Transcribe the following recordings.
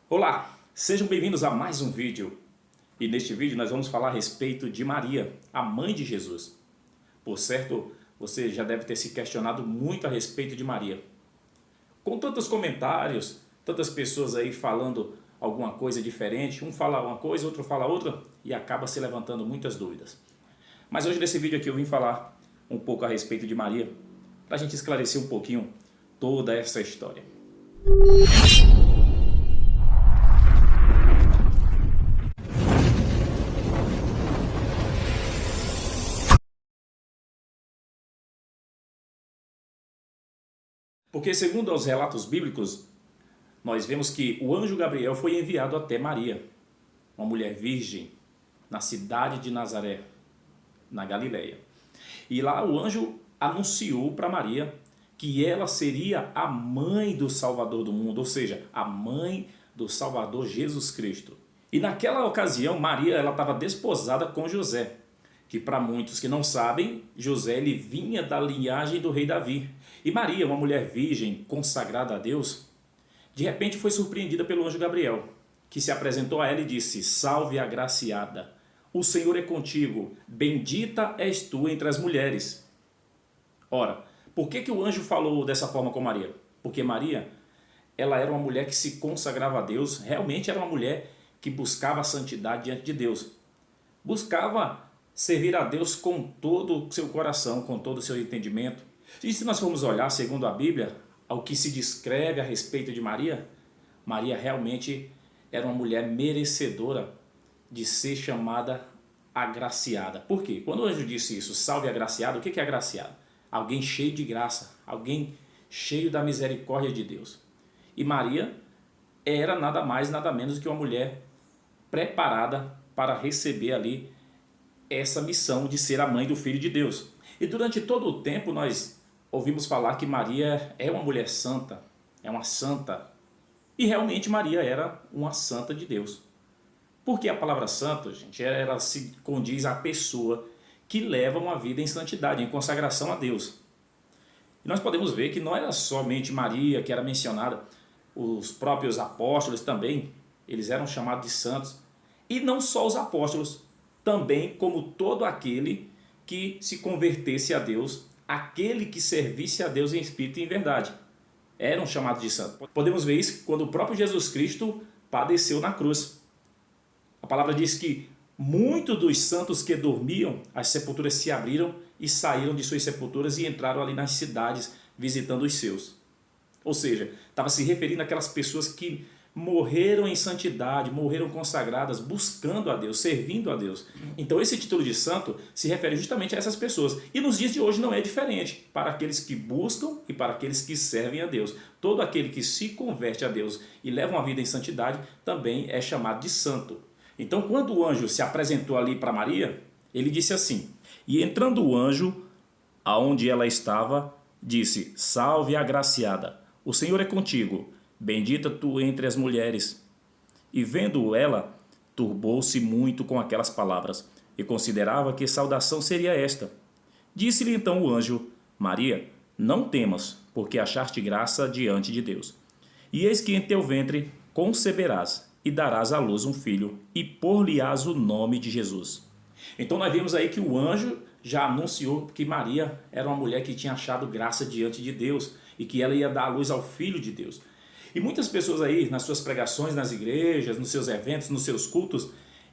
Olá, sejam bem-vindos a mais um vídeo. E neste vídeo nós vamos falar a respeito de Maria, a mãe de Jesus. Por certo, você já deve ter se questionado muito a respeito de Maria. Com tantos comentários, tantas pessoas aí falando alguma coisa diferente, um fala uma coisa, outro fala outra, e acaba se levantando muitas dúvidas. Mas hoje nesse vídeo aqui eu vim falar um pouco a respeito de Maria, para a gente esclarecer um pouquinho toda essa história. Porque segundo os relatos bíblicos, nós vemos que o anjo Gabriel foi enviado até Maria, uma mulher virgem, na cidade de Nazaré, na Galileia. E lá o anjo anunciou para Maria que ela seria a mãe do Salvador do mundo, ou seja, a mãe do Salvador Jesus Cristo. E naquela ocasião Maria estava desposada com José, que para muitos que não sabem, José ele vinha da linhagem do rei Davi. E Maria, uma mulher virgem, consagrada a Deus, de repente foi surpreendida pelo anjo Gabriel, que se apresentou a ela e disse: Salve agraciada, o Senhor é contigo, bendita és tu entre as mulheres. Ora, por que o anjo falou dessa forma com Maria? Porque Maria, ela era uma mulher que se consagrava a Deus, realmente era uma mulher que buscava a santidade diante de Deus. Buscava servir a Deus com todo o seu coração, com todo o seu entendimento. E se nós formos olhar, segundo a Bíblia, ao que se descreve a respeito de Maria, Maria realmente era uma mulher merecedora de ser chamada agraciada. Por quê? Quando o anjo disse isso, salve agraciada, o que é agraciado? Alguém cheio de graça, alguém cheio da misericórdia de Deus. E Maria era nada mais, nada menos que uma mulher preparada para receber ali essa missão de ser a mãe do Filho de Deus. E durante todo o tempo nós ouvimos falar que Maria é uma mulher santa, é uma santa. E realmente Maria era uma santa de Deus. Porque a palavra santo, gente, ela se condiz à pessoa que leva uma vida em santidade, em consagração a Deus. E nós podemos ver que não era somente Maria que era mencionada, os próprios apóstolos também, eles eram chamados de santos. E não só os apóstolos, também como todo aquele que se convertesse a Deus, aquele que servisse a Deus em espírito e em verdade, eram chamados de santos. Podemos ver isso quando o próprio Jesus Cristo padeceu na cruz. A palavra diz que muitos dos santos que dormiam, as sepulturas se abriram e saíram de suas sepulturas e entraram ali nas cidades visitando os seus. Ou seja, estava se referindo àquelas pessoas que morreram em santidade, morreram consagradas, buscando a Deus, servindo a Deus. Então esse título de santo se refere justamente a essas pessoas. E nos dias de hoje não é diferente, para aqueles que buscam e para aqueles que servem a Deus. Todo aquele que se converte a Deus e leva uma vida em santidade também é chamado de santo. Então quando o anjo se apresentou ali para Maria, ele disse assim: E entrando o anjo, aonde ela estava, disse: Salve agraciada, o Senhor é contigo, bendita tu entre as mulheres. E vendo ela, turbou-se muito com aquelas palavras, e considerava que saudação seria esta. Disse-lhe então o anjo: Maria, não temas, porque achaste graça diante de Deus. E eis que em teu ventre conceberás, e darás à luz um filho, e por-lhe-ás o nome de Jesus. Então nós vimos aí que o anjo já anunciou que Maria era uma mulher que tinha achado graça diante de Deus, e que ela ia dar à luz ao Filho de Deus. E muitas pessoas aí, nas suas pregações, nas igrejas, nos seus eventos, nos seus cultos,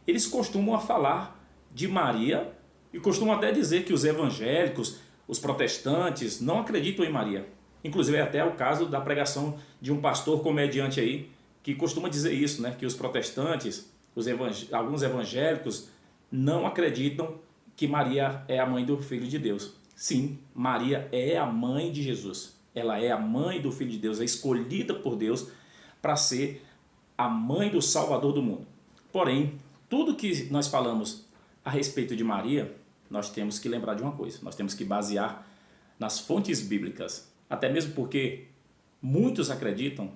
eles costumam falar de Maria e costumam até dizer que os evangélicos, os protestantes, não acreditam em Maria. Inclusive é até o caso da pregação de um pastor comediante aí, que costuma dizer isso, né? Que os protestantes, alguns evangélicos, não acreditam que Maria é a mãe do Filho de Deus. Sim, Maria é a mãe de Jesus. Ela é a mãe do Filho de Deus, é escolhida por Deus para ser a mãe do Salvador do mundo. Porém, tudo que nós falamos a respeito de Maria, nós temos que lembrar de uma coisa. Nós temos que basear nas fontes bíblicas. Até mesmo porque muitos acreditam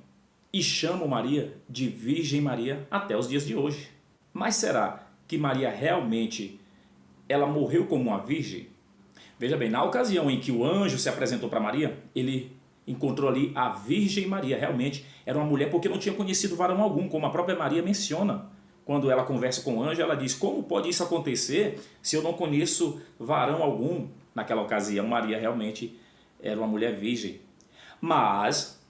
e chamam Maria de Virgem Maria até os dias de hoje. Mas será que Maria realmente ela morreu como uma virgem? Veja bem, na ocasião em que o anjo se apresentou para Maria, ele encontrou ali a Virgem Maria. Realmente era uma mulher porque não tinha conhecido varão algum, como a própria Maria menciona. Quando ela conversa com o anjo, ela diz: como pode isso acontecer se eu não conheço varão algum? Naquela ocasião, Maria realmente era uma mulher virgem. Mas,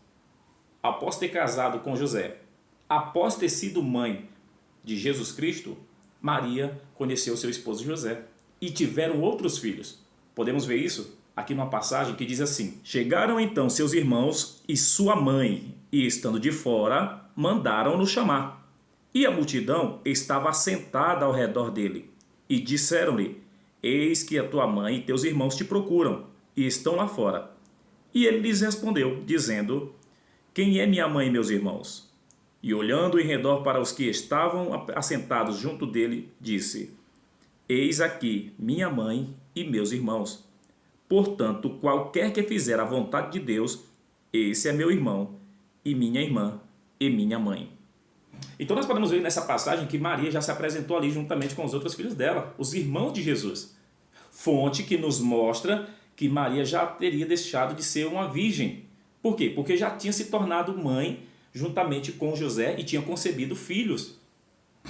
após ter casado com José, após ter sido mãe de Jesus Cristo, Maria conheceu seu esposo José e tiveram outros filhos. Podemos ver isso aqui numa passagem que diz assim: chegaram então seus irmãos e sua mãe, e estando de fora, mandaram-no chamar. E a multidão estava assentada ao redor dele. E disseram-lhe: eis que a tua mãe e teus irmãos te procuram, e estão lá fora. E ele lhes respondeu, dizendo: quem é minha mãe e meus irmãos? E olhando em redor para os que estavam assentados junto dele, disse: eis aqui minha mãe e meus irmãos. Portanto, qualquer que fizer a vontade de Deus, esse é meu irmão, e minha irmã, e minha mãe. Então nós podemos ver nessa passagem que Maria já se apresentou ali juntamente com os outros filhos dela, os irmãos de Jesus. Fonte que nos mostra que Maria já teria deixado de ser uma virgem. Por quê? Porque já tinha se tornado mãe juntamente com José e tinha concebido filhos.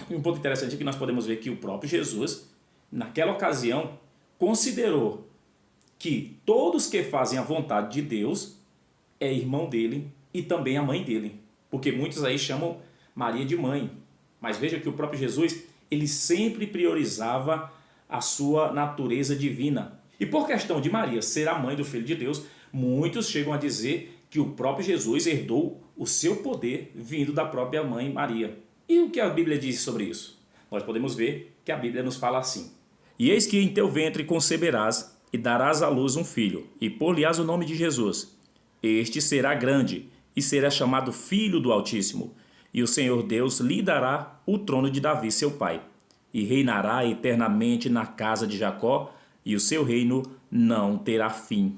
E um ponto interessante é que nós podemos ver que o próprio Jesus, naquela ocasião, considerou que todos que fazem a vontade de Deus é irmão dele e também a mãe dele. Porque muitos aí chamam Maria de mãe. Mas veja que o próprio Jesus, ele sempre priorizava a sua natureza divina. E por questão de Maria ser a mãe do Filho de Deus, muitos chegam a dizer que o próprio Jesus herdou o seu poder vindo da própria mãe Maria. E o que a Bíblia diz sobre isso? Nós podemos ver que a Bíblia nos fala assim: e eis que em teu ventre conceberás e darás à luz um filho, e pôr-lhe-ás o nome de Jesus. Este será grande, e será chamado Filho do Altíssimo. E o Senhor Deus lhe dará o trono de Davi, seu pai, e reinará eternamente na casa de Jacó, e o seu reino não terá fim.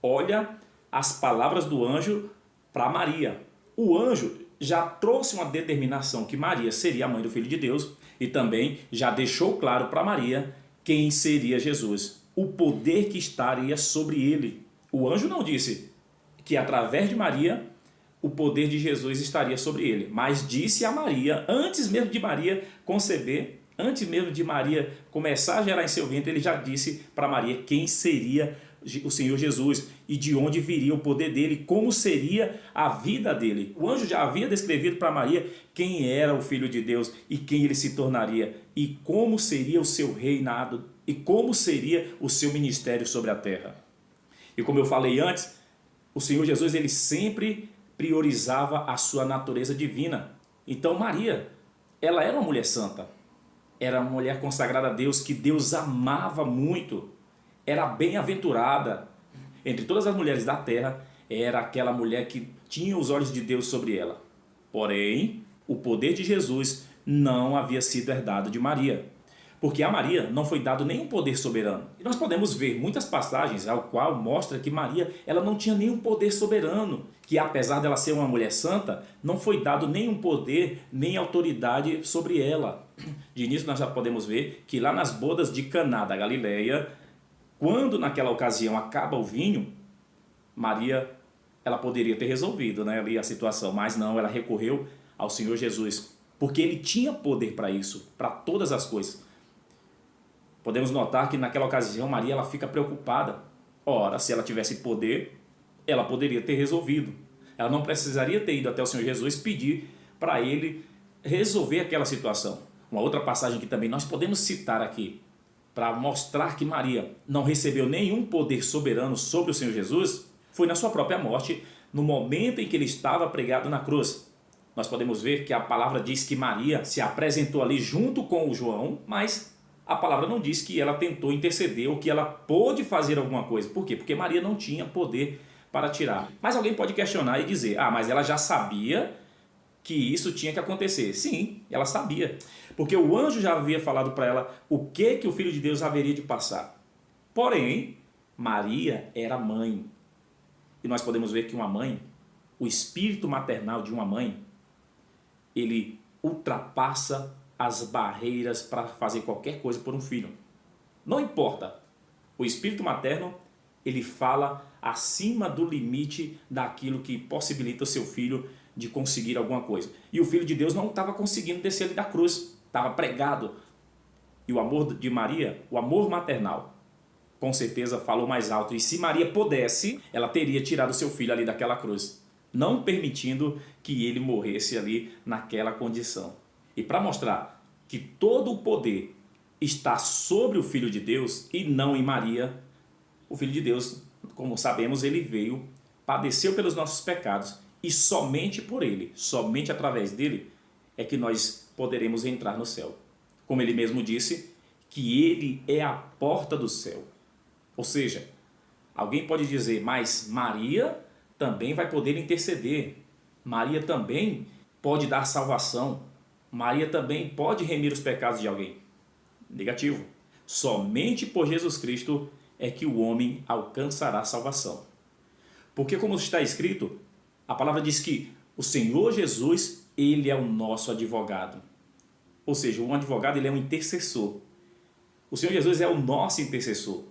Olha as palavras do anjo para Maria. O anjo já trouxe uma determinação que Maria seria a mãe do Filho de Deus e também já deixou claro para Maria quem seria Jesus, o poder que estaria sobre ele. O anjo não disse que através de Maria o poder de Jesus estaria sobre ele, mas disse a Maria, antes mesmo de Maria conceber, antes mesmo de Maria começar a gerar em seu ventre, ele já disse para Maria quem seria o Senhor Jesus e de onde viria o poder dele, como seria a vida dele. O anjo já havia descrevido para Maria quem era o Filho de Deus e quem ele se tornaria e como seria o seu reinado e como seria o seu ministério sobre a terra. E como eu falei antes, o Senhor Jesus ele sempre priorizava a sua natureza divina. Então Maria, ela era uma mulher santa, era uma mulher consagrada a Deus, que Deus amava muito, era bem-aventurada. Entre todas as mulheres da terra, era aquela mulher que tinha os olhos de Deus sobre ela. Porém, o poder de Jesus não havia sido herdado de Maria, porque a Maria não foi dado nenhum poder soberano. E nós podemos ver muitas passagens ao qual mostra que Maria ela não tinha nenhum poder soberano, que apesar dela ser uma mulher santa, não foi dado nenhum poder nem autoridade sobre ela. De início nós já podemos ver que lá nas bodas de Caná da Galileia, quando naquela ocasião acaba o vinho, Maria ela poderia ter resolvido, ali a situação, mas não, ela recorreu ao Senhor Jesus, porque ele tinha poder para isso, para todas as coisas. Podemos notar que naquela ocasião Maria ela fica preocupada. Ora, se ela tivesse poder, ela poderia ter resolvido. Ela não precisaria ter ido até o Senhor Jesus pedir para ele resolver aquela situação. Uma outra passagem que também nós podemos citar aqui, para mostrar que Maria não recebeu nenhum poder soberano sobre o Senhor Jesus, foi na sua própria morte, no momento em que ele estava pregado na cruz. Nós podemos ver que a palavra diz que Maria se apresentou ali junto com o João, mas a palavra não diz que ela tentou interceder ou que ela pôde fazer alguma coisa. Por quê? Porque Maria não tinha poder para tirar. Mas alguém pode questionar e dizer: mas ela já sabia que isso tinha que acontecer. Sim, ela sabia, porque o anjo já havia falado para ela o que o Filho de Deus haveria de passar. Porém, Maria era mãe. E nós podemos ver que uma mãe, o espírito maternal de uma mãe, ele ultrapassa as barreiras para fazer qualquer coisa por um filho. Não importa. O espírito materno, ele fala acima do limite daquilo que possibilita o seu filho de conseguir alguma coisa. E o Filho de Deus não estava conseguindo descer ali da cruz, estava pregado. E o amor de Maria, o amor maternal, com certeza falou mais alto. E se Maria pudesse, ela teria tirado seu filho ali daquela cruz, não permitindo que ele morresse ali naquela condição. E para mostrar que todo o poder está sobre o Filho de Deus e não em Maria, o Filho de Deus, como sabemos, ele veio, padeceu pelos nossos pecados e somente por ele, somente através dele, é que nós poderemos entrar no céu. Como ele mesmo disse, que ele é a porta do céu. Ou seja, alguém pode dizer, mas Maria também vai poder interceder. Maria também pode dar salvação. Maria também pode remir os pecados de alguém. Negativo. Somente por Jesus Cristo é que o homem alcançará salvação. Porque como está escrito, a palavra diz que o Senhor Jesus, ele é o nosso advogado. Ou seja, um advogado, ele é um intercessor. O Senhor Jesus é o nosso intercessor.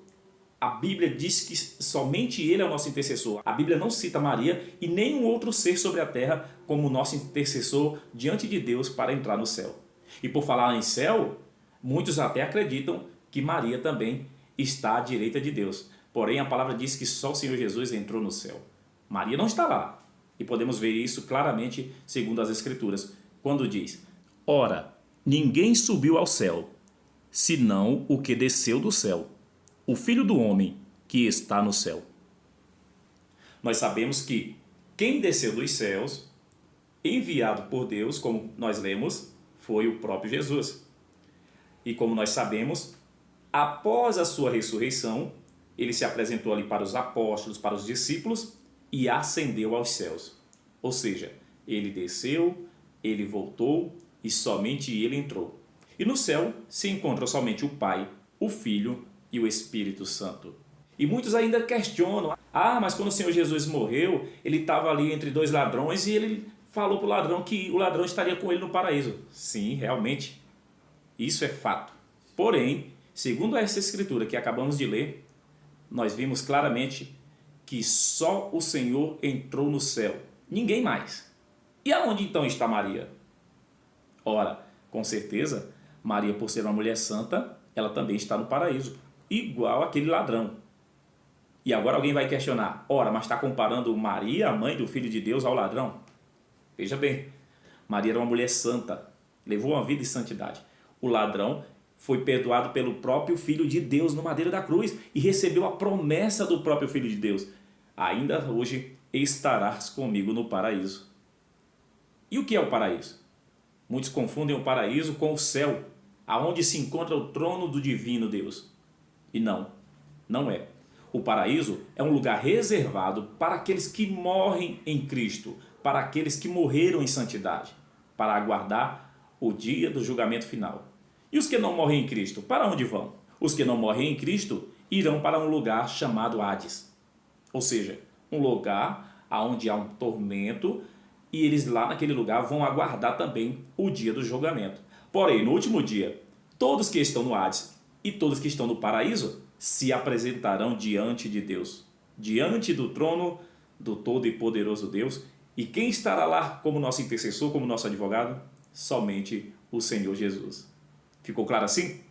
A Bíblia diz que somente ele é o nosso intercessor. A Bíblia não cita Maria e nenhum outro ser sobre a terra como nosso intercessor diante de Deus para entrar no céu. E por falar em céu, muitos até acreditam que Maria também está à direita de Deus. Porém, a palavra diz que só o Senhor Jesus entrou no céu. Maria não está lá. E podemos ver isso claramente segundo as Escrituras, quando diz: ora, ninguém subiu ao céu, senão o que desceu do céu, o Filho do Homem que está no céu. Nós sabemos que quem desceu dos céus, enviado por Deus, como nós lemos, foi o próprio Jesus. E como nós sabemos, após a sua ressurreição, ele se apresentou ali para os apóstolos, para os discípulos e ascendeu aos céus. Ou seja, ele desceu, ele voltou e somente ele entrou. E no céu se encontra somente o Pai, o Filho e o Espírito Santo. E muitos ainda questionam: ah, mas quando o Senhor Jesus morreu, ele estava ali entre dois ladrões e ele falou para o ladrão que o ladrão estaria com ele no paraíso. Sim, realmente, isso é fato. Porém, segundo essa escritura que acabamos de ler, nós vimos claramente que só o Senhor entrou no céu, ninguém mais. E aonde então está Maria? Ora, com certeza, Maria, por ser uma mulher santa, ela também está no paraíso, igual aquele ladrão. E agora alguém vai questionar: ora, mas está comparando Maria, a mãe do Filho de Deus, ao ladrão? Veja bem, Maria era uma mulher santa, levou uma vida de santidade. O ladrão foi perdoado pelo próprio Filho de Deus no madeiro da cruz e recebeu a promessa do próprio Filho de Deus: ainda hoje estarás comigo no paraíso. E o que é o paraíso? Muitos confundem o paraíso com o céu, aonde se encontra o trono do divino Deus. E não, não é. O paraíso é um lugar reservado para aqueles que morrem em Cristo, para aqueles que morreram em santidade, para aguardar o dia do julgamento final. E os que não morrem em Cristo, para onde vão? Os que não morrem em Cristo irão para um lugar chamado Hades. Ou seja, um lugar onde há um tormento, e eles lá naquele lugar vão aguardar também o dia do julgamento. Porém, no último dia, todos que estão no Hades e todos que estão no paraíso se apresentarão diante de Deus, diante do trono do todo e poderoso Deus. E quem estará lá como nosso intercessor, como nosso advogado? Somente o Senhor Jesus. Ficou claro assim?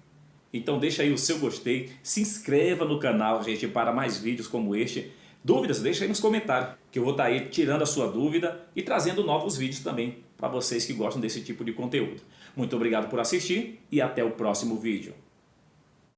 Então deixa aí o seu gostei, se inscreva no canal, gente, para mais vídeos como este. Dúvidas, deixa aí nos comentários, que eu vou estar aí tirando a sua dúvida e trazendo novos vídeos também para vocês que gostam desse tipo de conteúdo. Muito obrigado por assistir e até o próximo vídeo.